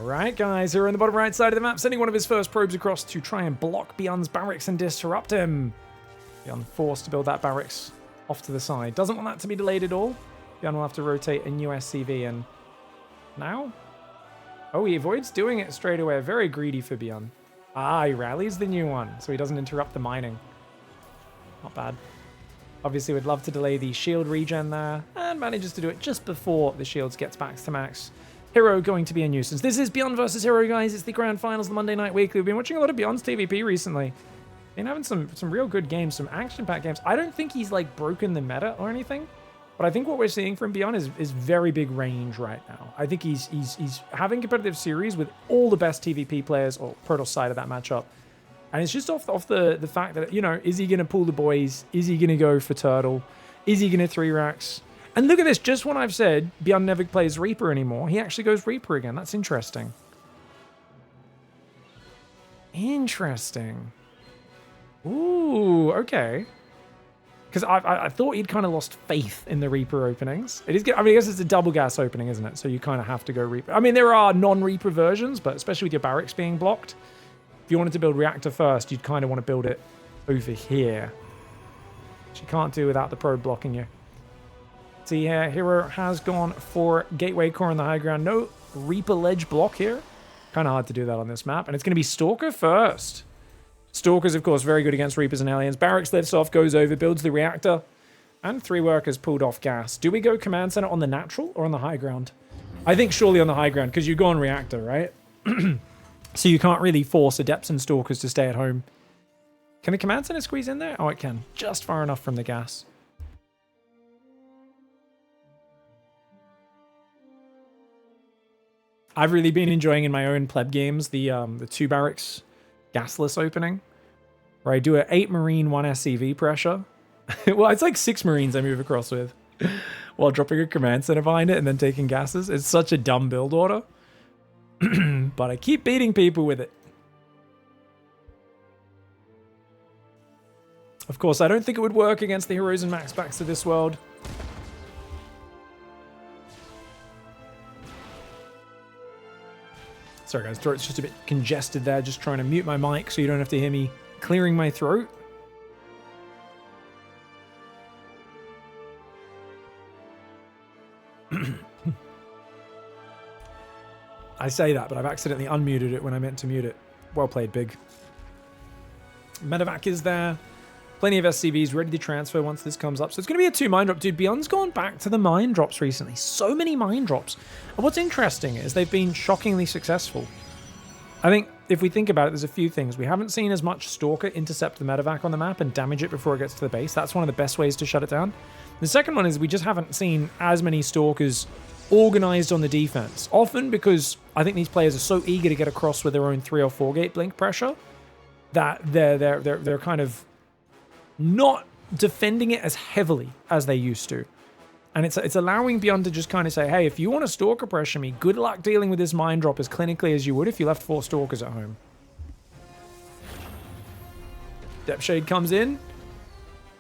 Alright guys, here on the bottom right side of the map, sending one of his first probes across to try and block BYUN's barracks and disrupt him. BYUN forced to build that barracks off to the side. Doesn't want that to be delayed at all. BYUN will have to rotate a new SCV in. Now? Oh, he avoids doing it straight away. Very greedy for BYUN. Ah, he rallies the new one, so he doesn't interrupt the mining. Not bad. Obviously, would love to delay the shield regen there, and manages to do it just before the shields gets back to max. Hero going to be a nuisance. This is BYUN versus Hero, guys. It's the Grand Finals, the Monday Night Weekly. We've been watching a lot of BYUN's TVP recently. Been having some real good games, some action-packed games. I don't think he's, like, broken the meta or anything, but I think what we're seeing from BYUN is very big range right now. I think he's having competitive series with all the best TVP players, or Protoss side of that matchup. And it's just off the fact that, you know, is he going to pull the boys? Is he going to go for Turtle? Is he going to 3-racks? And look at this, just when I've said BYUN never plays Reaper anymore, he actually goes Reaper again. That's interesting. Interesting. Ooh, okay. Because I thought he'd kind of lost faith in the Reaper openings. It is good. I mean, I guess it's a double gas opening, isn't it? So you kind of have to go Reaper. I mean, there are non-Reaper versions, but especially with your barracks being blocked, if you wanted to build Reactor first, you'd kind of want to build it over here. Which you can't do without the probe blocking you. See here, Hero has gone for Gateway Core on the high ground. No Reaper ledge block here. Kind of hard to do that on this map. And it's going to be Stalker first. Stalker's, of course, very good against Reapers and Aliens. Barracks lifts off, goes over, builds the reactor. And 3 workers pulled off gas. Do we go Command Center on the natural or on the high ground? I think surely on the high ground, because you go on reactor, right? So you can't really force Adepts and Stalkers to stay at home. Can the Command Center squeeze in there? Oh, it can. Just far enough from the gas. I've really been enjoying in my own pleb games the 2 barracks gasless opening, where I do a 8 Marine, 1 SCV pressure. Well, it's like 6 Marines I move across with, while dropping a command center behind it and then taking gases. It's such a dumb build order, but I keep beating people with it. Of course, I don't think it would work against the Heroes and Max Packs of this world. Sorry guys, throat's just a bit congested there, just trying to mute my mic so you don't have to hear me clearing my throat. I say that, but I've accidentally unmuted it when I meant to mute it. Well played, Big. Medevac is there. Plenty of SCVs ready to transfer once this comes up. So it's going to be a 2 mine drop. Dude, BYUN's gone back to the mine drops recently. So many mine drops. And what's interesting is they've been shockingly successful. I think if we think about it, there's a few things. We haven't seen as much Stalker intercept the medevac on the map and damage it before it gets to the base. That's one of the best ways to shut it down. The second one is we just haven't seen as many Stalkers organized on the defense. Often because I think these players are so eager to get across with their own 3 or 4 gate blink pressure that they're kind of not defending it as heavily as they used to. And it's allowing BYUN to just kind of say, hey, if you want to Stalker pressure me, good luck dealing with this mine drop as clinically as you would if you left 4 Stalkers at home. Depth Shade comes in.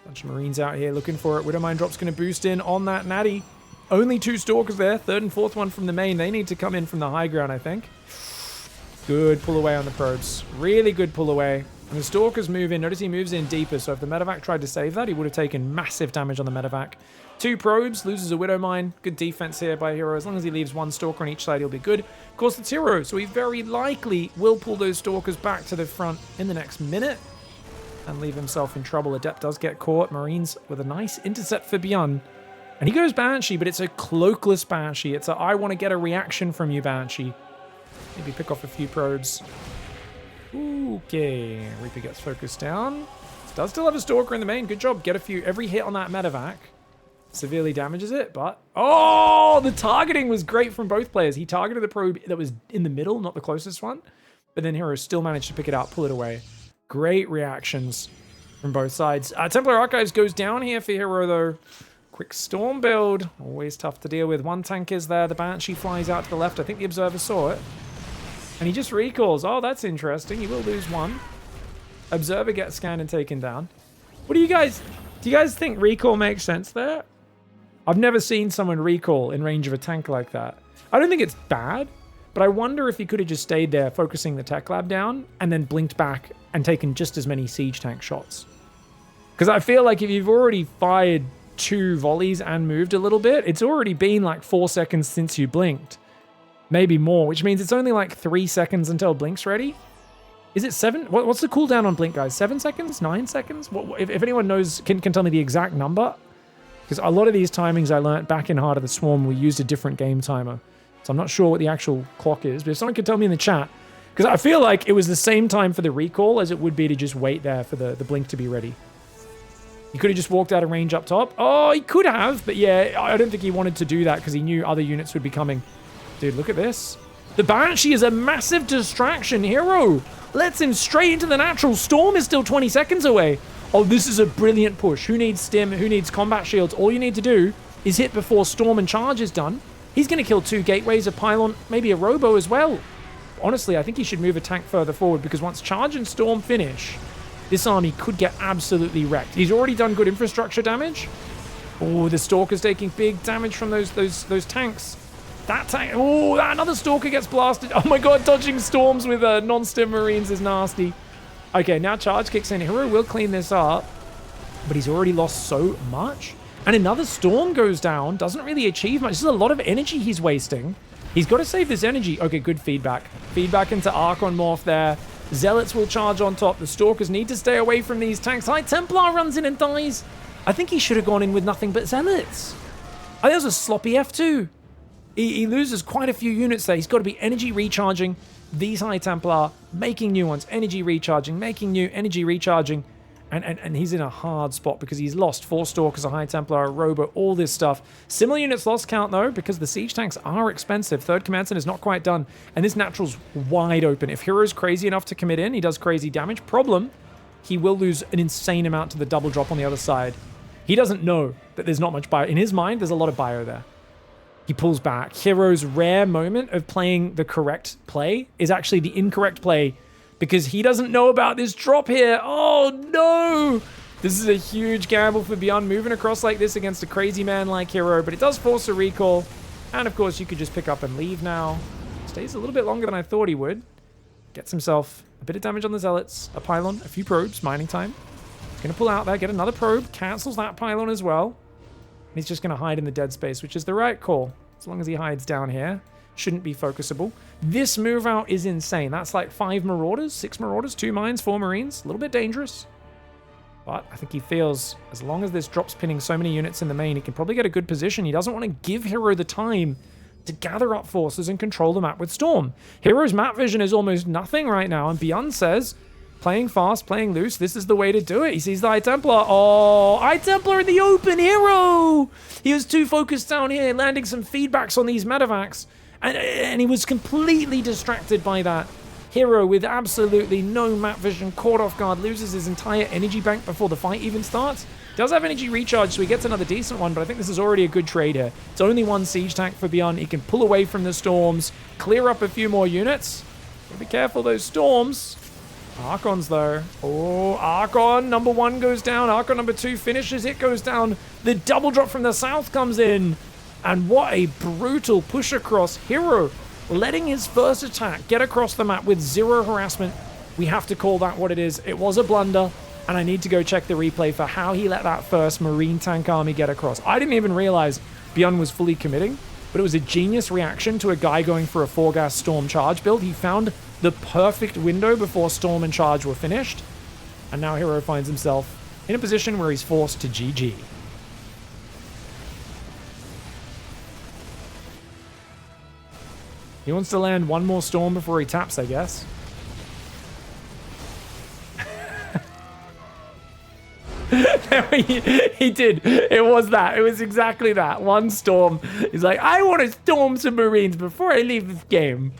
Bunch of Marines out here looking for it. Widow Mine drop's going to boost in on that Natty. Only 2 Stalkers there. 3rd and 4th one from the main. They need to come in from the high ground, I think. Good pull away on the probes. Really good pull away. And the Stalkers move in. Notice he moves in deeper. So if the medevac tried to save that, he would have taken massive damage on the medevac. 2 probes, loses a Widow Mine. Good defense here by Hero. As long as he leaves 1 Stalker on each side, he'll be good. Of course, it's Hero, so he very likely will pull those Stalkers back to the front in the next minute and leave himself in trouble. Adept does get caught. Marines with a nice intercept for BYUN. And he goes Banshee, but it's a cloakless Banshee. It's a I want to get a reaction from you Banshee. Maybe pick off a few probes. Okay, Reaper gets focused down. Does still have a Stalker in the main. Good job. Get a few. Every hit on that medevac severely damages it, but... Oh, the targeting was great from both players. He targeted the probe that was in the middle, not the closest one. But then Hero still managed to pick it out, pull it away. Great reactions from both sides. Templar Archives goes down here for Hero, though. Quick Storm build. Always tough to deal with. 1 tank is there. The Banshee flies out to the left. I think the Observer saw it. And he just recalls. Oh, that's interesting. He will lose 1. Observer gets scanned and taken down. What do you guys think recall makes sense there? I've never seen someone recall in range of a tank like that. I don't think it's bad, But I wonder if he could have just stayed there, focusing the tech lab down, and then blinked back and taken just as many siege tank shots. Because I feel like if you've already fired 2 volleys and moved a little bit, it's already been like 4 seconds since you blinked. Maybe more, which means it's only like 3 seconds until blink's ready. Is it 7? What's the cooldown on blink, guys? 7 seconds? 9 seconds? If anyone knows, can tell me the exact number. Because a lot of these timings I learnt back in Heart of the Swarm, we used a different game timer. So I'm not sure what the actual clock is, but if someone could tell me in the chat. Because I feel like it was the same time for the recall as it would be to just wait there for the blink to be ready. He could have just walked out of range up top. Oh, he could have, but yeah, I don't think he wanted to do that because he knew other units would be coming. Dude, look at this. The Banshee is a massive distraction. Hero lets him straight into the natural. Storm is still 20 seconds away. Oh, this is a brilliant push. Who needs stim? Who needs combat shields? All you need to do is hit before Storm and Charge is done. He's going to kill 2 gateways, a pylon, maybe a robo as well. Honestly, I think he should move a tank further forward because once Charge and Storm finish, this army could get absolutely wrecked. He's already done good infrastructure damage. Oh, the Stalker's taking big damage from those tanks. That tank, oh, another Stalker gets blasted. Oh my god, dodging storms with non-stim Marines is nasty. Okay, now Charge kicks in. Hero will clean this up, but he's already lost so much. And another Storm goes down, doesn't really achieve much. This is a lot of energy he's wasting. He's got to save this energy. Okay, good feedback. Feedback into Archon Morph there. Zealots will charge on top. The Stalkers need to stay away from these tanks. High Templar runs in and dies. I think he should have gone in with nothing but Zealots. I think that was a sloppy F2. He loses quite a few units there. He's got to be energy recharging these High Templar, making new ones, energy recharging, making new, energy recharging. And he's in a hard spot because he's lost 4 Stalkers, a High Templar, a Robo, all this stuff. Similar units lost count, though, because the siege tanks are expensive. 3rd Command Center is not quite done. And this natural's wide open. If Hero's crazy enough to commit in, he does crazy damage. Problem, he will lose an insane amount to the double drop on the other side. He doesn't know that there's not much bio. In his mind, there's a lot of bio there. He pulls back. Hero's rare moment of playing the correct play is actually the incorrect play because he doesn't know about this drop here. Oh, no! This is a huge gamble for BYUN moving across like this against a crazy man like Hero, but it does force a recall. And, of course, you could just pick up and leave now. Stays a little bit longer than I thought he would. Gets himself a bit of damage on the Zealots, a pylon, a few probes, mining time. He's going to pull out there, get another probe, cancels that pylon as well. He's just going to hide in the dead space, which is the right call. As long as he hides down here, shouldn't be focusable. This move out is insane. That's like 5 Marauders, 6 Marauders, 2 Mines, 4 Marines. A little bit dangerous. But I think he feels as long as this drops pinning so many units in the main, he can probably get a good position. He doesn't want to give Hero the time to gather up forces and control the map with Storm. Hero's map vision is almost nothing right now, and BYUN says, playing fast, playing loose, this is the way to do it. He sees the High Templar. Oh, High Templar in the open, Hero! He was too focused down here, landing some feedbacks on these medevacs, and he was completely distracted by that. Hero with absolutely no map vision, caught off guard, loses his entire energy bank before the fight even starts. Does have energy recharge, so he gets another decent one, but I think this is already a good trade here. It's only 1 siege tank for BYUN. He can pull away from the storms, clear up a few more units. Be careful, those storms. Archons, though. Oh, Archon number 1 goes down. Archon number 2 finishes. It goes down. The double drop from the south comes in. And what a brutal push across. Hero letting his first attack get across the map with 0 harassment. We have to call that what it is. It was a blunder. And I need to go check the replay for how he let that first Marine tank army get across. I didn't even realize BYUN was fully committing. But it was a genius reaction to a guy going for a 4-gas Storm Charge build. He found the perfect window before Storm and Charge were finished. And now Hero finds himself in a position where he's forced to GG. He wants to land 1 more Storm before he taps, I guess. he did. It was that. It was exactly that. 1 Storm. He's like, I want to storm some Marines before I leave this game.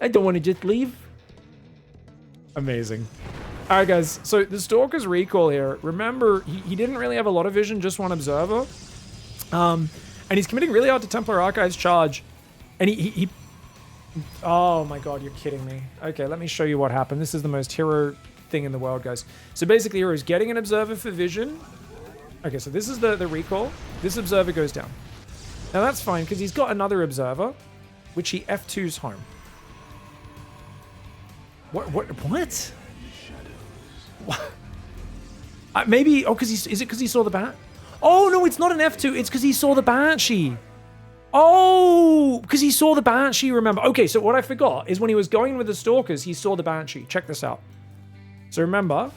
I don't want to just leave. Amazing. All right, guys. So the Stalker's recall here. Remember, he didn't really have a lot of vision, just 1 Observer. And he's committing really hard to Templar Archives charge. And he oh my god, you're kidding me. Okay, let me show you what happened. This is the most Hero thing in the world, guys. So basically, Hero's getting an Observer for vision. Okay, so this is the recall. This Observer goes down. Now that's fine, because he's got another Observer, which he F2s home. What? Maybe, oh, is it because he saw the bat? Oh, no, it's not an F2. It's because he saw the Banshee. Oh, because he saw the Banshee, remember. Okay, so what I forgot is when he was going with the Stalkers, he saw the Banshee. Check this out. So remember,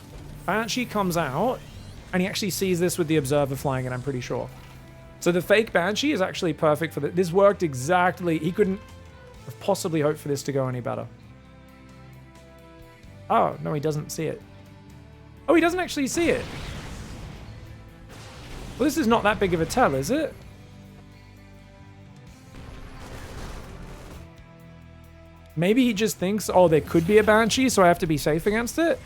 Banshee comes out, and he actually sees this with the Observer flying it, I'm pretty sure. So the fake Banshee is actually perfect for this. This worked exactly. He couldn't have possibly hoped for this to go any better. Oh, no, he doesn't see it. Oh, he doesn't actually see it. Well, this is not that big of a tell, is it? Maybe he just thinks, oh, there could be a Banshee, so I have to be safe against it?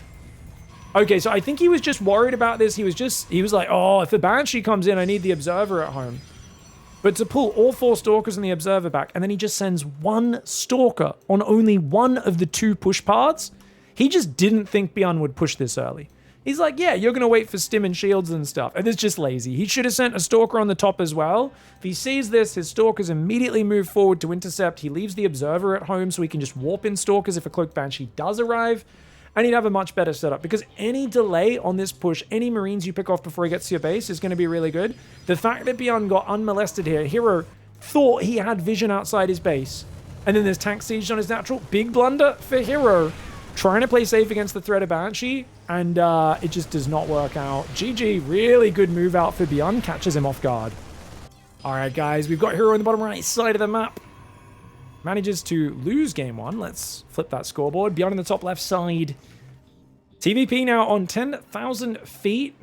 Okay, so I think he was just worried about this. He was like, oh, if the Banshee comes in, I need the Observer at home. But to pull all 4 Stalkers and the Observer back, and then he just sends 1 Stalker on only one of the 2 push paths, he just didn't think BYUN would push this early. He's like, yeah, you're going to wait for stim and shields and stuff. And it's just lazy. He should have sent a Stalker on the top as well. If he sees this, his Stalkers immediately move forward to intercept. He leaves the Observer at home so he can just warp in Stalkers if a Cloaked Banshee does arrive. And he'd have a much better setup. Because any delay on this push, any Marines you pick off before he gets to your base is going to be really good. The fact that BYUN got unmolested here, Hero thought he had vision outside his base. And then there's Tank Siege on his natural. Big blunder for Hero. Trying to play safe against the threat of Banshee, and it just does not work out. GG, really good move out for BYUN, catches him off guard. All right, guys, we've got Hero on the bottom right side of the map. Manages to lose game 1. Let's flip that scoreboard. BYUN on the top left side. TVP now on 10,000 feet.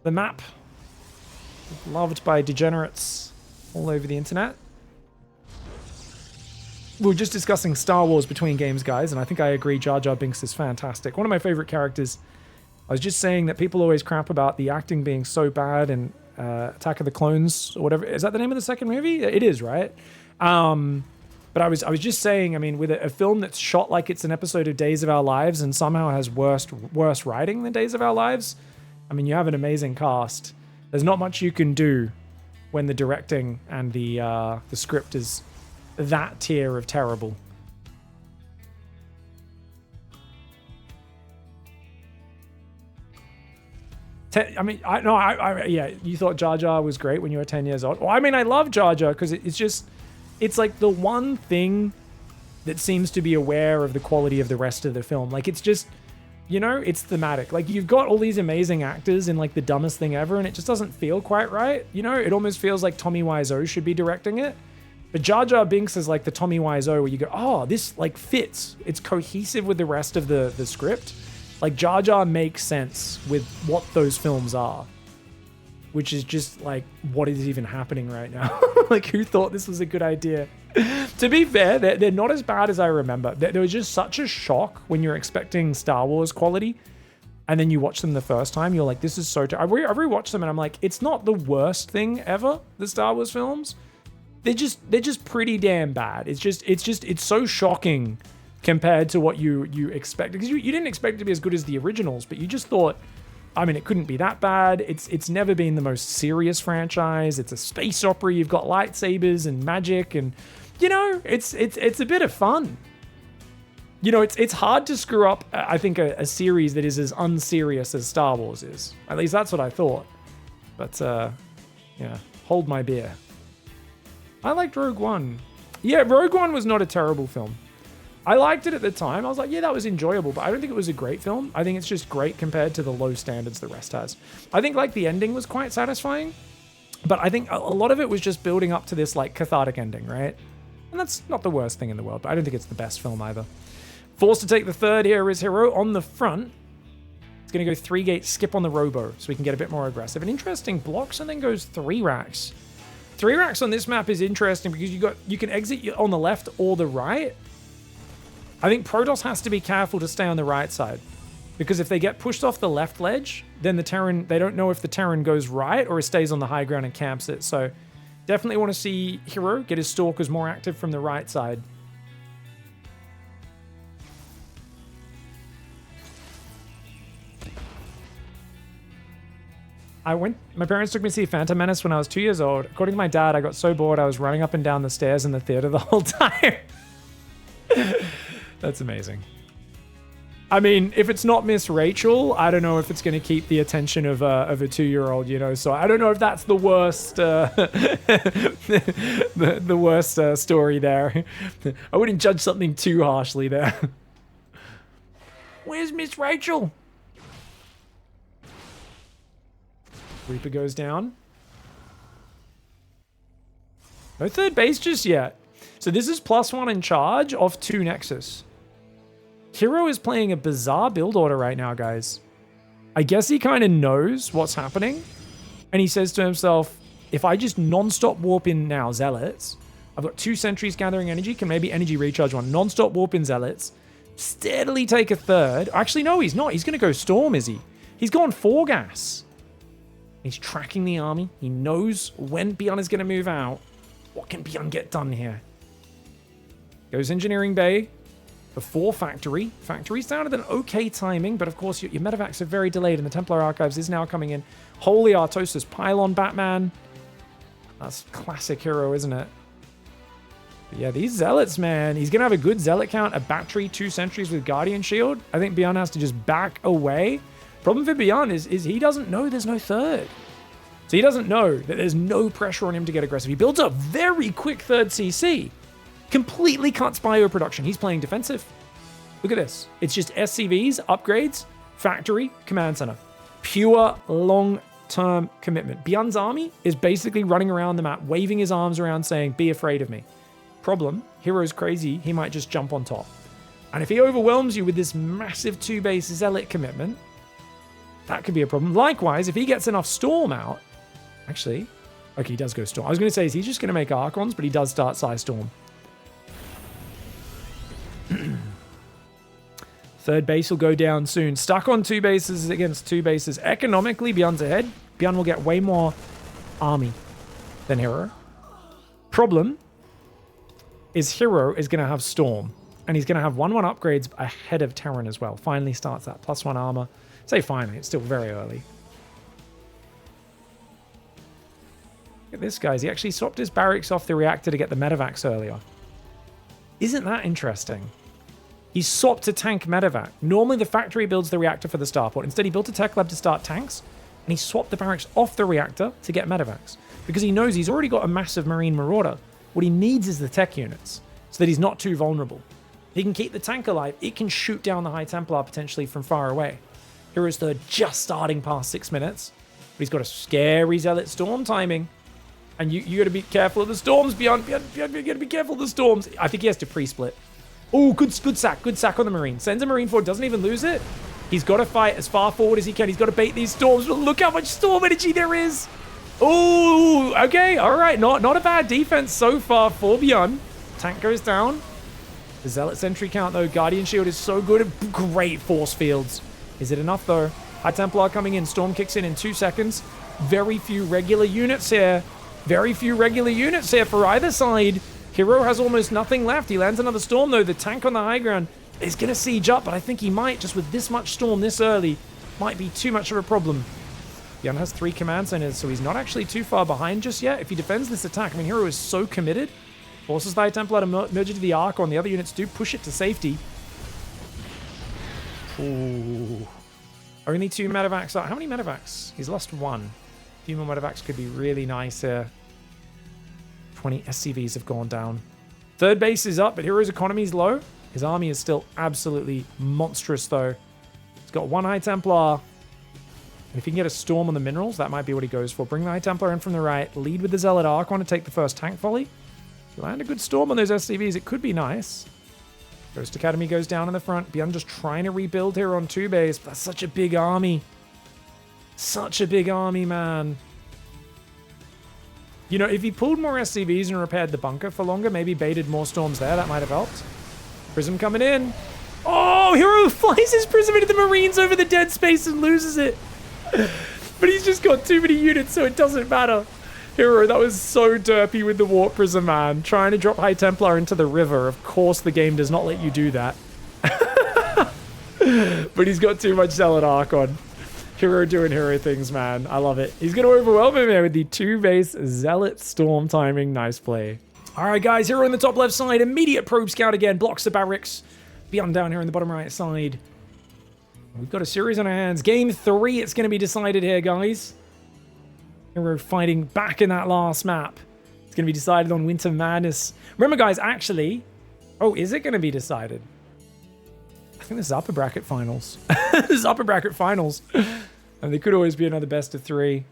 The map, loved by degenerates all over the internet. We were just discussing Star Wars between games, guys, and I think I agree Jar Jar Binks is fantastic. One of my favorite characters. I was just saying that people always crap about the acting being so bad in Attack of the Clones or whatever. Is that the name of the second movie? It is, right? But I was just saying, I mean, with a film that's shot like it's an episode of Days of Our Lives and somehow has worse writing than Days of Our Lives, I mean, you have an amazing cast. There's not much you can do when the directing and the script is that tier of terrible. Yeah, you thought Jar Jar was great when you were 10 years old. Well, I mean, I love Jar Jar because it's like the one thing that seems to be aware of the quality of the rest of the film. Like, it's just, you know, it's thematic. Like, you've got all these amazing actors in like the dumbest thing ever, and it just doesn't feel quite right. You know, it almost feels like Tommy Wiseau should be directing it. But Jar Jar Binks is like the Tommy Wiseau where you go, oh, this like fits. It's cohesive with the rest of the script. Like Jar Jar makes sense with what those films are, which is just like, what is even happening right now? Like, who thought this was a good idea? To be fair, they're not as bad as I remember. There was just such a shock when you're expecting Star Wars quality. And then you watch them the first time, you're like, this is so... I've rewatched them and I'm like, it's not the worst thing ever, the Star Wars films. They're just pretty damn bad. It's so shocking compared to what you expect, because you didn't expect it to be as good as the originals, but you just thought, I mean, it couldn't be that bad. It's never been the most serious franchise. It's a space opera. You've got lightsabers and magic, and you know, it's a bit of fun. You know, it's hard to screw up. I think a series that is as unserious as Star Wars is. At least that's what I thought. But yeah, hold my beer. I liked Rogue One. Yeah, Rogue One was not a terrible film. I liked it at the time. I was like, yeah, that was enjoyable, but I don't think it was a great film. I think it's just great compared to the low standards the rest has. I think like the ending was quite satisfying, but I think a lot of it was just building up to this like cathartic ending, right? And that's not the worst thing in the world, but I don't think it's the best film either. Forced to take the third here is Hero on the front. It's going to go 3 gates, skip on the Robo, so we can get a bit more aggressive. An interesting blocks and then goes 3 racks. 3 racks on this map is interesting because you can exit on the left or the right. I think Protoss has to be careful to stay on the right side, because if they get pushed off the left ledge, then the Terran, they don't know if the Terran goes right or it stays on the high ground and camps it. So definitely want to see Hero get his Stalkers more active from the right side. My parents took me to see Phantom Menace when I was 2 years old. According to my dad, I got so bored I was running up and down the stairs in the theater the whole time. That's amazing. I mean, if it's not Miss Rachel, I don't know if it's going to keep the attention of a 2-year-old, you know. So I don't know if that's the worst, the worst story there. I wouldn't judge something too harshly there. Where's Miss Rachel? Reaper goes down. No third base just yet. So this is +1 in charge off 2 Nexus. Hero is playing a bizarre build order right now, guys. I guess he kind of knows what's happening. And he says to himself, if I just non-stop warp in now Zealots, I've got 2 sentries gathering energy, can maybe energy recharge one. Non-stop warp in Zealots, steadily take a third. Actually, no, he's not. He's going to go Storm, is he? He's gone 4 gas. He's tracking the army. He knows when BYUN is going to move out. What can BYUN get done here? Goes Engineering Bay. Before Factory. Factory sounded an okay timing, but of course your medevacs are very delayed, and the Templar Archives is now coming in. Holy Artosis Pylon Batman. That's classic Hero, isn't it? But yeah, these Zealots, man. He's going to have a good Zealot count, a battery, 2 sentries with Guardian Shield. I think BYUN has to just back away. Problem for BYUN is he doesn't know there's no third. So he doesn't know that there's no pressure on him to get aggressive. He builds a very quick third CC. Completely cuts bio production. He's playing defensive. Look at this. It's just SCVs, upgrades, factory, command center. Pure long-term commitment. BYUN's army is basically running around the map, waving his arms around saying, be afraid of me. Problem, Hero's crazy. He might just jump on top. And if he overwhelms you with this massive 2-base Zealot commitment, that could be a problem. Likewise, if he gets enough Storm out, actually, okay, he does go Storm. I was going to say, is he just going to make Archons? But he does start Psy Storm. Third base will go down soon. Stuck on 2 bases against 2 bases. Economically, BYUN's ahead. BYUN will get way more army than Hero. Problem is Hero is going to have Storm. And he's going to have 1/1 upgrades ahead of Terran as well. Finally starts that +1 armor. Say finally, it's still very early. Look at this, guys. He actually swapped his barracks off the reactor to get the medevacs earlier. Isn't that interesting? He swapped to tank medevac. Normally the factory builds the reactor for the starport. Instead he built a tech lab to start tanks, and he swapped the barracks off the reactor to get medevacs. Because he knows he's already got a massive Marine Marauder. What he needs is the tech units, so that he's not too vulnerable. He can keep the tank alive. It can shoot down the High Templar potentially from far away. Hero's third just starting past 6 minutes. But he's got a scary Zealot Storm timing. And you got to be careful of the storms, BYUN. You got to be careful of the storms. I think he has to pre-split. Oh, good sack on the Marine. Sends a Marine forward, doesn't even lose it. He's got to fight as far forward as he can. He's got to bait these storms. Look how much storm energy there is. Oh, okay, all right. Not a bad defense so far for BYUN. Tank goes down. The Zealot sentry count, though. Guardian Shield is so good. Great force fields. Is it enough, though? High Templar coming in. Storm kicks in 2 seconds. Very few regular units here. Very few regular units here for either side. Hero has almost nothing left. He lands another Storm, though. The tank on the high ground is going to siege up, but I think he might, just with this much Storm this early, might be too much of a problem. BYUN has 3 command centers, so he's not actually too far behind just yet. If he defends this attack, I mean, Hero is so committed. Forces the High Templar to merge into the Archon. The other units do push it to safety. Ooh. Only 2 medevacs. How many medevacs? He's lost 1. A few more medevacs could be really nice here. 20 SCVs have gone down. Third base is up, but Hero's economy is low. His army is still absolutely monstrous, though. He's got 1 High Templar. And if he can get a Storm on the minerals, that might be what he goes for. Bring the High Templar in from the right. Lead with the Zealot Archon to take the first tank volley. If you land a good Storm on those SCVs, it could be nice. Ghost Academy goes down in the front. BYUN just trying to rebuild here on 2 base. But that's such a big army. Such a big army, man. You know, if he pulled more SCVs and repaired the bunker for longer, maybe baited more Storms there, that might have helped. Prism coming in. Oh, Hero flies his Prism into the Marines over the dead space and loses it. But he's just got too many units, so it doesn't matter. Hero, that was so derpy with the Warp Prism, man. Trying to drop High Templar into the river. Of course the game does not let you do that. But he's got too much Zealot Archon. Hero doing hero things, man. I love it. He's going to overwhelm him here with the 2-base Zealot Storm timing. Nice play. All right, guys. Hero in the top left side. Immediate probe scout again. Blocks the barracks. BYUN down here in the bottom right side. We've got a series on our hands. Game 3, it's going to be decided here, guys. And we're fighting back in that last map. It's going to be decided on Winter Madness. Remember, guys, actually... Oh, is it going to be decided? I think this is upper bracket finals. This is upper bracket finals. And there could always be another best of 3.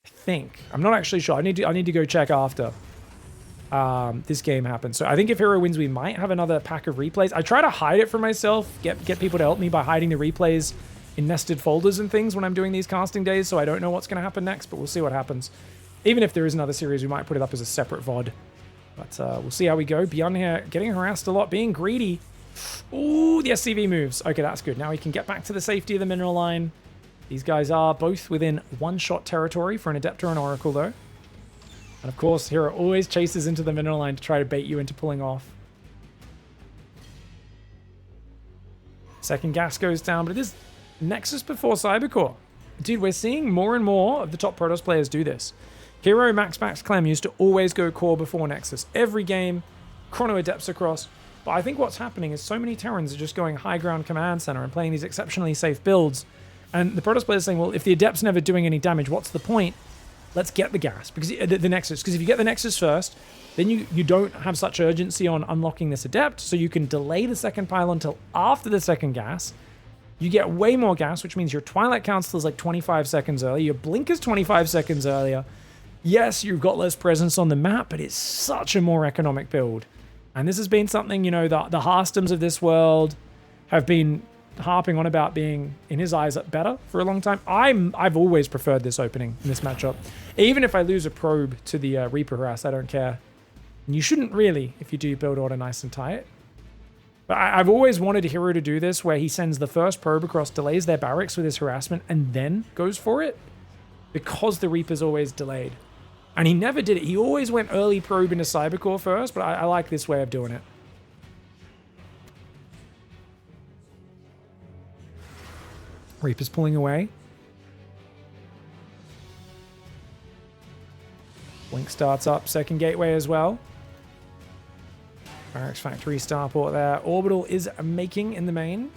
I think. I'm not actually sure. I need to go check after this game happens. So I think if Hero wins, we might have another pack of replays. I try to hide it from myself, get people to help me by hiding the replays in nested folders and things when I'm doing these casting days, so I don't know what's going to happen next, but we'll see what happens. Even if there is another series, we might put it up as a separate VOD. But we'll see how we go. BYUN here, getting harassed a lot, being greedy. Ooh, the SCV moves. Okay, that's good. Now we can get back to the safety of the mineral line. These guys are both within one-shot territory for an Adept or an Oracle, though. And of course, Hero always chases into the mineral line to try to bait you into pulling off. Second gas goes down, but it is Nexus before Cybercore. Dude, we're seeing more and more of the top Protoss players do this. Hero, Max, Clem used to always go core before Nexus. Every game, Chrono Adepts across. But I think what's happening is so many Terrans are just going high ground command center and playing these exceptionally safe builds. And the Protoss players are saying, well, if the Adept's never doing any damage, what's the point? Let's get the gas, because the Nexus. Because if you get the Nexus first, then you don't have such urgency on unlocking this Adept, so you can delay the second pylon until after the second gas. You get way more gas, which means your Twilight Council is like 25 seconds earlier. Your Blink is 25 seconds earlier. Yes, you've got less presence on the map, but it's such a more economic build. And this has been something, you know, the Harstams of this world have been harping on about being, in his eyes, better for a long time. I've always preferred this opening in this matchup. Even if I lose a probe to the Reaper Harass, I don't care. And you shouldn't really if you do your build order nice and tight. But I've always wanted a Hero to do this, where he sends the first probe across, delays their barracks with his harassment, and then goes for it. Because the Reaper's always delayed. And he never did it. He always went early probe into Cybercore first, but I like this way of doing it. Reaper's pulling away. Blink starts up, second gateway as well. Barracks Factory starport there. Orbital is making in the main.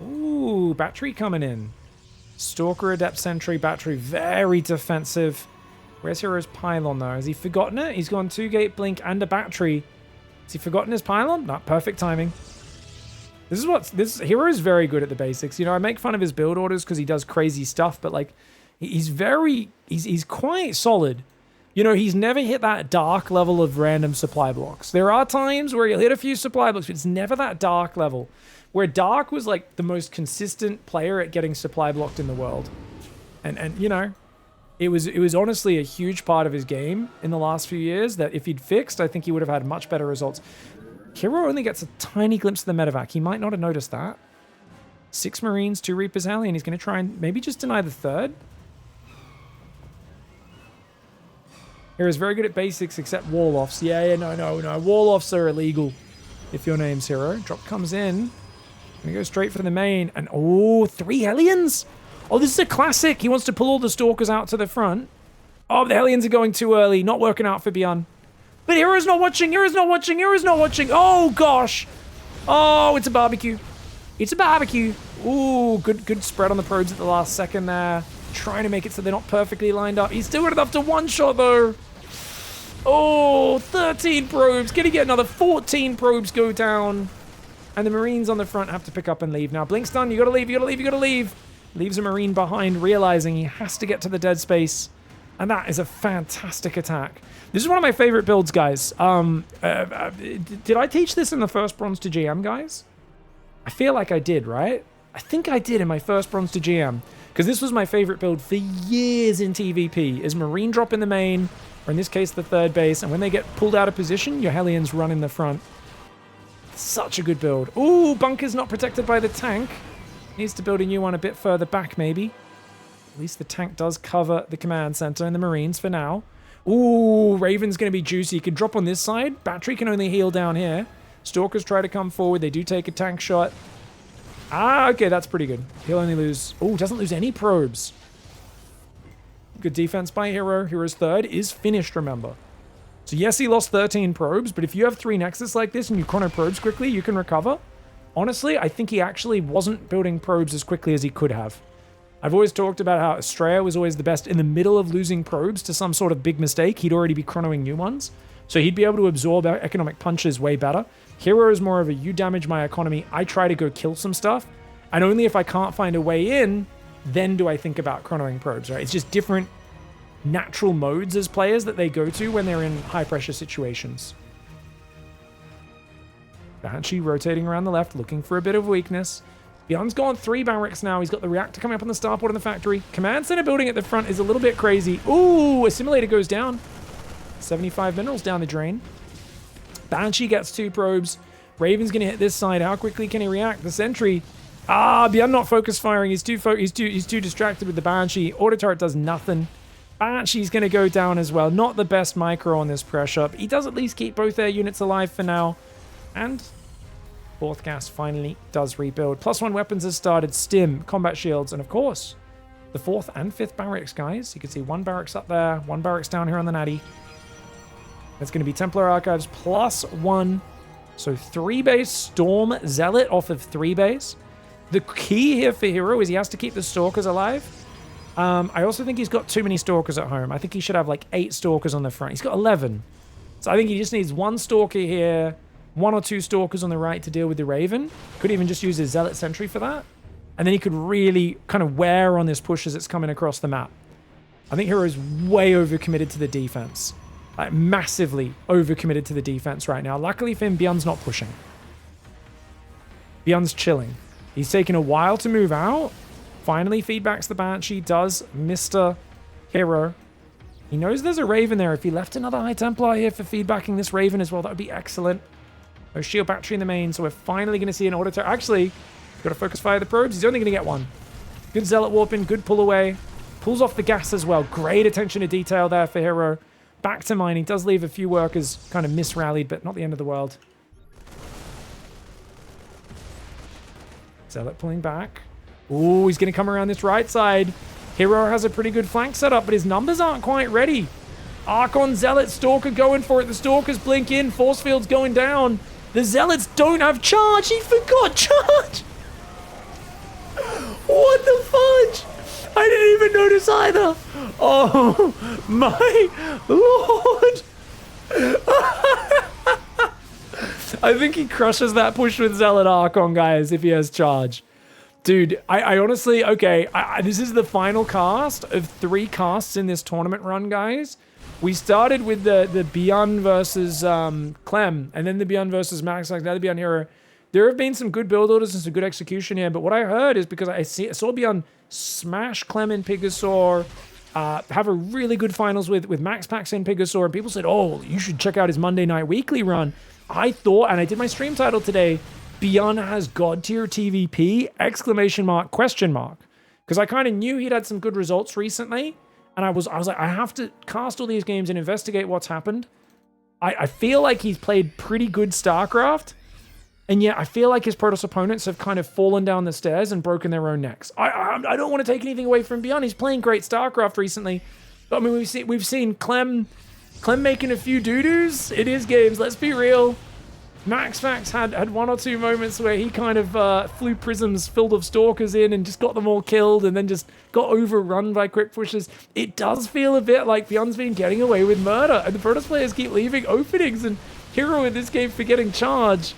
Ooh, battery coming in. Stalker, Adept, Sentry, Battery, very defensive. Where's Hero's Pylon though? Has he forgotten it? He's gone 2-gate Blink and a Battery. Has he forgotten his Pylon? Not perfect timing. This Hero is very good at the basics. You know, I make fun of his build orders because he does crazy stuff, but like, he's quite solid. You know, he's never hit that dark level of random supply blocks. There are times where he'll hit a few supply blocks, but it's never that dark level. Where Dark was like the most consistent player at getting supply blocked in the world. And you know, it was honestly a huge part of his game in the last few years that if he'd fixed, I think he would have had much better results. Hero only gets a tiny glimpse of the medevac. He might not have noticed that. 6 Marines, 2 Reapers Alley, and he's going to try and maybe just deny the third. Hero's very good at basics except wall-offs. Yeah, no. Wall-offs are illegal if your name's Hero. Drop comes in. Gonna go straight for the main. And oh, 3 Hellions? Oh, this is a classic. He wants to pull all the Stalkers out to the front. Oh, the Hellions are going too early. Not working out for BYUN. But Hero's not watching. Hero's not watching. Hero's not watching. Oh, gosh. Oh, it's a barbecue. It's a barbecue. Ooh, good spread on the probes at the last second there. Trying to make it so they're not perfectly lined up. He's still got enough to one-shot, though. Oh, 13 probes. Can he get another 14 probes go down? And the Marines on the front have to pick up and leave. Now, Blink's done. You gotta leave, you gotta leave, you gotta leave. Leaves a Marine behind, realizing he has to get to the dead space. And that is a fantastic attack. This is one of my favorite builds, guys. Did I teach this in the first Bronze to GM, guys? I feel like I did, right? I think I did in my first Bronze to GM. Because this was my favorite build for years in TVP, is Marine drop in the main, or in this case, the third base. And when they get pulled out of position, your Hellions run in the front. Such a good build. Ooh, bunker's not protected by the tank. Needs to build a new one a bit further back, maybe. At least the tank does cover the command center and the Marines for now. Ooh, Raven's going to be juicy. He can drop on this side. Battery can only heal down here. Stalkers try to come forward. They do take a tank shot. Ah, okay, that's pretty good. He'll only lose... Oh, doesn't lose any probes. Good defense by Hero. Hero's third is finished, remember. So So yes, he lost 13 probes, but if you have 3 Nexus like this and you chrono probes quickly, you can recover. Honestly, I think he actually wasn't building probes as quickly as he could have. I've always talked about how Estrella was always the best in the middle of losing probes to some sort of big mistake. He'd already be chronoing new ones. So he'd be able to absorb economic punches way better. Hero is more of a, you damage my economy, I try to go kill some stuff. And only if I can't find a way in, then do I think about chronoing probes, right? It's just different natural modes as players that they go to when they're in high pressure situations. Banshee rotating around the left, looking for a bit of weakness. BYUN's gone 3 barracks now. He's got the reactor coming up on the starport in the factory. Command center building at the front is a little bit crazy. Ooh, assimilator goes down. 75 minerals down the drain. Banshee gets 2 probes. Raven's going to hit this side. How quickly can he react? The sentry. BYUN not focus firing. He's too distracted with the Banshee. Auto turret does nothing. Banshee's going to go down as well. Not the best micro on this pressure. But he does at least keep both their units alive for now. And 4th gas finally does rebuild. +1 weapons has started. Stim, combat shields, and of course, the 4th and 5th barracks, guys. You can see 1 barracks up there, 1 barracks down here on the Natty. That's going to be Templar Archives +1. So 3 base Storm Zealot off of 3 base. The key here for Hero is he has to keep the Stalkers alive. I also think he's got too many Stalkers at home. I think he should have like 8 Stalkers on the front. He's got 11. So I think he just needs 1 Stalker here, 1 or 2 Stalkers on the right to deal with the Raven. Could even just use his Zealot Sentry for that. And then he could really kind of wear on this push as it's coming across the map. I think Hero is way overcommitted to the defense. Like, massively overcommitted to the defense right now. Luckily for him, BYUN's not pushing. BYUN's chilling. He's taken a while to move out. Finally feedbacks the Banshee. Does Mr. Hero. He knows there's a Raven there. If he left another High Templar here for feedbacking this Raven as well, that would be excellent. No shield battery in the main, so we're finally going to see an auto turret. Actually, got to focus fire the probes. He's only going to get 1. Good Zealot warping, good pull away. Pulls off the gas as well. Great attention to detail there for Hero. Back to mining. Does leave a few workers kind of misrallied, but not the end of the world. Zealot pulling back. Ooh, he's going to come around this right side. Hero has a pretty good flank setup, but his numbers aren't quite ready. Archon, Zealot, Stalker going for it. The Stalkers blink in. Force field's going down. The Zealots don't have charge. He forgot charge. What the fudge? I didn't even notice either. Oh, my lord. I think he crushes that push with Zealot Archon, guys, if he has charge. Dude, I honestly, okay, this is the final cast of 3 casts in this tournament run, guys. We started with the BYUN versus Clem, and then the BYUN versus Max, like now the BYUN Hero. There have been some good build orders and some good execution here, but what I heard is because I saw BYUN smash Clem in Pigasaur, have a really good finals with Max Pax in Pigasaur, and people said, oh, you should check out his Monday Night Weekly run. I thought, and I did my stream title today, BYUN has God tier TVP, exclamation mark, question mark. Because I kind of knew he'd had some good results recently, and I was like, I have to cast all these games and investigate what's happened. I feel like he's played pretty good StarCraft, and yet I feel like his Protoss opponents have kind of fallen down the stairs and broken their own necks. I don't want to take anything away from BYUN. He's playing great StarCraft recently. But I mean, we've seen Clem making a few doo-doos in his games. Let's be real. Max Fax had 1 or 2 moments where he kind of flew prisms filled of Stalkers in and just got them all killed and then just got overrun by quick pushes. It does feel a bit like BYUN's been getting away with murder, and the Protoss players keep leaving openings, and Hero in this game for getting charge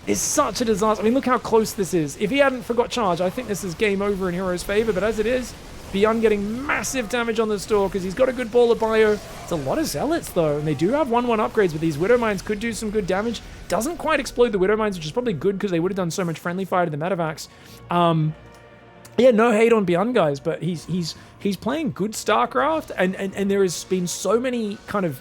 is such a disaster. I mean, look how close this is. If he hadn't forgot charge, I think this is game over in Hero's favor, but as it is, BYUN getting massive damage on the Stalkers. He's got a good ball of bio. It's a lot of Zealots, though, and they do have 1/1 upgrades, but these Widow Mines could do some good damage. Doesn't quite explode the Widow Mines, which is probably good because they would have done so much friendly fire to the Medivacs. Yeah, no hate on BYUN, guys, but he's playing good StarCraft, and there has been so many kind of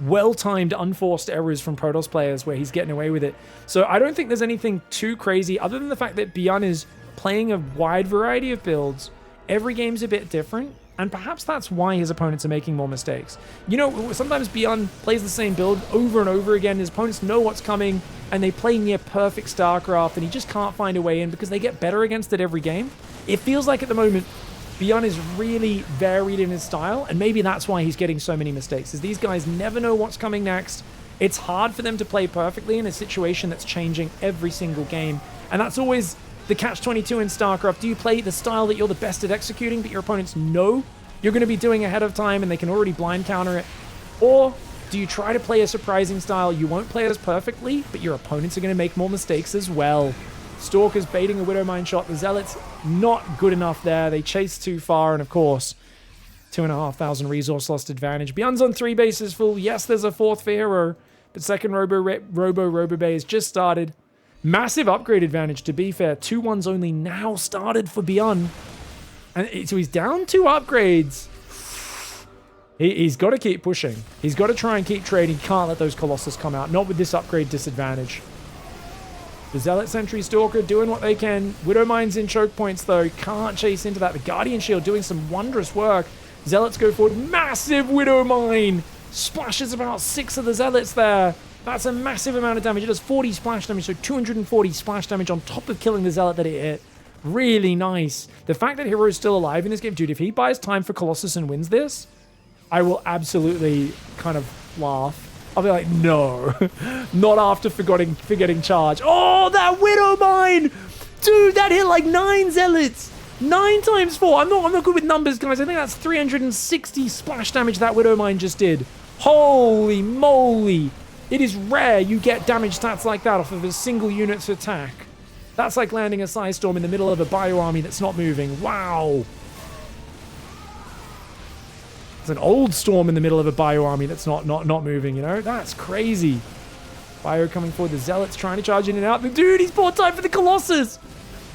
well-timed unforced errors from Protoss players where he's getting away with it. So I don't think there's anything too crazy other than the fact that BYUN is playing a wide variety of builds. Every game's a bit different, and perhaps that's why his opponents are making more mistakes. You know, sometimes BYUN plays the same build over and over again. His opponents know what's coming, and they play near perfect StarCraft, and he just can't find a way in because they get better against it every game. It feels like at the moment, BYUN is really varied in his style, and maybe that's why he's getting so many mistakes, is these guys never know what's coming next. It's hard for them to play perfectly in a situation that's changing every single game, and that's always the catch-22 in StarCraft. Do you play the style that you're the best at executing, but your opponents know you're going to be doing ahead of time and they can already blind counter it? Or do you try to play a surprising style? You won't play it as perfectly, but your opponents are going to make more mistakes as well. Stalker's baiting a Widowmine shot. The Zealots not good enough there. They chase too far, and of course, 2,500 resource lost advantage. BYUN's on 3 bases full. Yes, there's a 4th for Hero, but second Robo Bay has just started. Massive upgrade advantage, to be fair. 2-1s only now started for BYUN. And so he's down 2 upgrades. He's got to keep pushing. He's got to try and keep trading. He can't let those Colossus come out. Not with this upgrade disadvantage. The Zealot Sentry Stalker doing what they can. Widowmine's in choke points, though. Can't chase into that. The Guardian Shield doing some wondrous work. Zealots go forward. Massive Widowmine. Splashes about 6 of the Zealots there. That's a massive amount of damage. It does 40 splash damage, so 240 splash damage on top of killing the Zealot that it hit. Really nice. The fact that Hero's still alive in this game, dude, if he buys time for Colossus and wins this, I will absolutely kind of laugh. I'll be like, no, not after forgetting charge. Oh, that Widowmine! Dude, that hit like 9 Zealots. 9 times 4. I'm not good with numbers, guys. I think that's 360 splash damage that Widowmine just did. Holy moly. It is rare you get damage stats like that off of a single unit's attack. That's like landing a Psy Storm in the middle of a bio army that's not moving. Wow. It's an old Storm in the middle of a bio army that's not moving, you know? That's crazy. Bio coming forward. The Zealot's trying to charge in and out. The dude, he's bought time for the Colossus.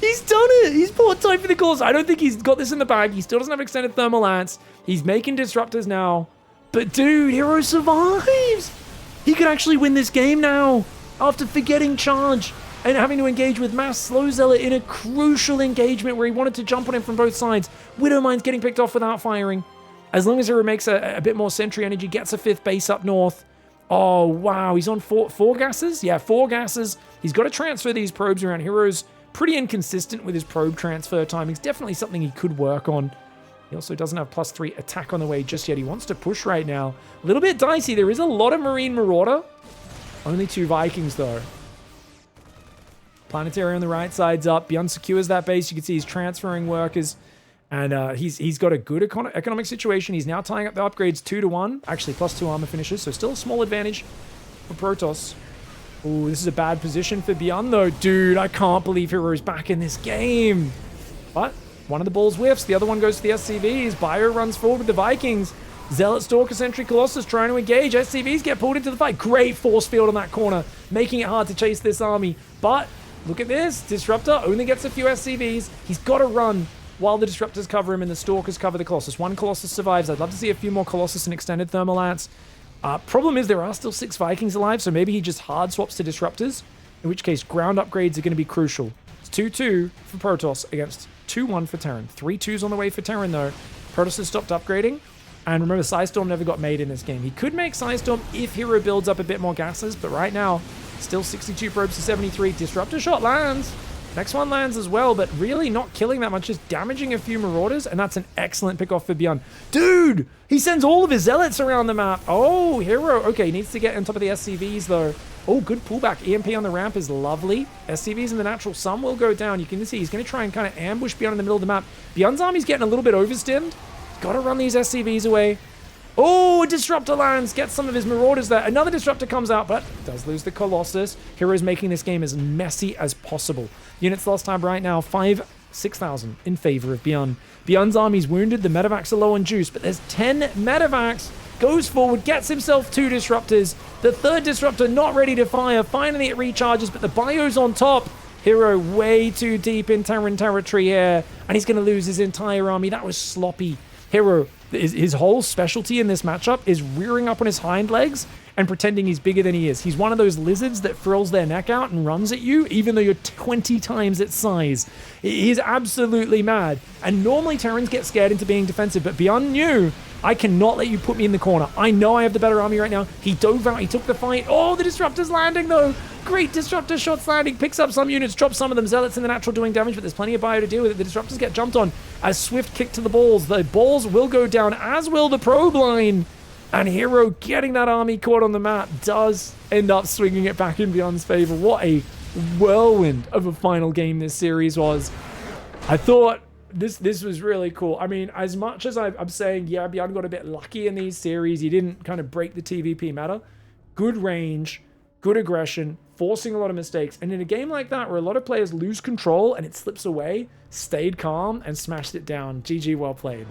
He's done it. He's bought time for the Colossus. I don't think he's got this in the bag. He still doesn't have extended thermal lance. He's making disruptors now. But dude, Hero survives. He could actually win this game now after forgetting charge and having to engage with Mass Slow Zealot in a crucial engagement where he wanted to jump on him from both sides. Widowmine's getting picked off without firing. As long as Hero makes a bit more sentry energy, gets a 5th base up north. Oh, wow. He's on four gases? Yeah, 4 gases. He's got to transfer these probes around. Hero's pretty inconsistent with his probe transfer timings. Definitely something he could work on. He also doesn't have +3 attack on the way just yet. He wants to push right now. A little bit dicey. There is a lot of Marine Marauder. Only 2 Vikings, though. Planetary on the right side's up. BYUN secures that base. You can see he's transferring workers. And he's got a good economic situation. He's now tying up the upgrades 2-1. Actually, +2 armor finishes, so still a small advantage for Protoss. Ooh, this is a bad position for BYUN, though. Dude, I can't believe Hero's back in this game. But one of the balls whiffs. The other one goes to the SCVs. Bio runs forward with the Vikings. Zealot, Stalker, Sentry, Colossus trying to engage. SCVs get pulled into the fight. Great force field on that corner, making it hard to chase this army. But look at this. Disruptor only gets a few SCVs. He's got to run while the Disruptors cover him and the Stalkers cover the Colossus. 1 Colossus survives. I'd love to see a few more Colossus and extended thermal lance. Problem is there are still 6 Vikings alive, so maybe he just hard swaps to Disruptors, in which case ground upgrades are going to be crucial. It's 2-2 for Protoss against 2-1 for Terran. 3 2s on the way for Terran, though. Protoss has stopped upgrading. And remember, Psystorm never got made in this game. He could make Psystorm if Hero builds up a bit more gases, but right now, still 62 probes to 73. Disruptor shot lands. Next one lands as well, but really not killing that much, just damaging a few Marauders, and that's an excellent pick-off for BYUN. Dude! He sends all of his Zealots around the map. Oh, Hero. Okay, he needs to get on top of the SCVs, though. Oh, good pullback. EMP on the ramp is lovely. SCVs in the natural sun will go down. You can see he's going to try and kind of ambush BYUN in the middle of the map. BYUN's army's getting a little bit overstimmed. Got to run these SCVs away. Oh, a Disruptor lands, gets some of his Marauders there. Another Disruptor comes out, but does lose the Colossus. Hero's making this game as messy as possible. Units lost time right now, 6,000 in favor of BYUN. BYUN's army's wounded, the Medivacs are low on juice, but there's 10 Medivacs. Goes forward, gets himself 2 Disruptors. The 3rd Disruptor not ready to fire. Finally it recharges, but the Bio's on top. Hero way too deep in Terran territory here, and he's going to lose his entire army. That was sloppy. Hero, his whole specialty in this matchup is rearing up on his hind legs and pretending he's bigger than he is. He's one of those lizards that frills their neck out and runs at you, even though you're 20 times its size. He's absolutely mad. And normally Terrans get scared into being defensive, but BYUN knew, I cannot let you put me in the corner. I know I have the better army right now. He dove out, he took the fight. Oh, the Disruptor's landing though. great Disruptor shots landing, picks up some units, drops some of them. Zealots in the natural doing damage, but there's plenty of bio to deal with it. The Disruptors get jumped on as Swift kick to the balls. The balls will go down, as will the probe line. And Hero getting that army caught on the map does end up swinging it back in BYUN's favor. What a whirlwind of a final game this series was. I thought this was really cool. I mean, as much as I'm saying, yeah, BYUN got a bit lucky in these series. He didn't kind of break the TVP meta. Good range, good aggression, forcing a lot of mistakes. And in a game like that, where a lot of players lose control and it slips away, stayed calm and smashed it down. GG, well played.